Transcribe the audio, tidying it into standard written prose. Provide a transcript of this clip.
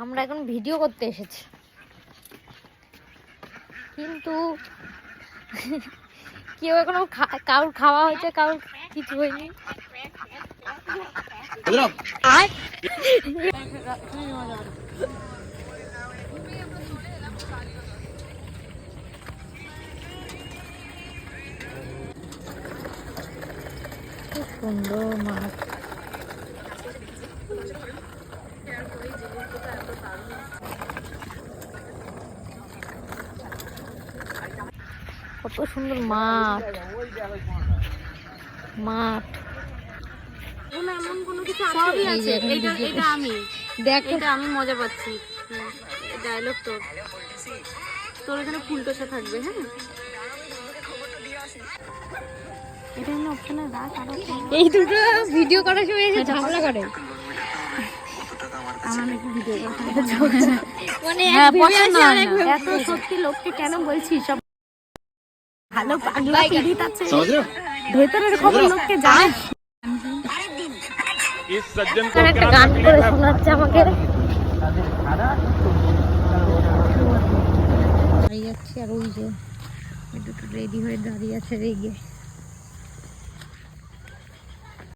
আমরা এখন ভিডিও করতে এসেছি, কিন্তু কেউ এখনো কারোর খাওয়া হয়েছে, কারোর কিছু হয়নি। খুব সুন্দর মাঠ। কত সুন্দর মাঠ মাঠ। এমন কোনো কিছু সবই আছে। এটা আমি দেখ, এটা আমি মজা পাচ্ছি। ডায়লগ তোর এখানে ফুলটোসা থাকবে। হ্যাঁ, এটা আমি অপশনে রাখ। এই দুটো ভিডিও করার সময় এসে ঝামেলা করে। আমার নাকি ভিডিও মানে এত সত্যি লোককে কেন বলছি? সব ভালো পাগলা পীড়িত আছে, ভেতরের খবর লোককে জানে। একটা গান করে শোনাচ্ছে আমাকে। দাঁড়িয়ে যাচ্ছি, আর ওই যে দুটো রেডি হয়ে দাঁড়িয়ে আছে রেগে।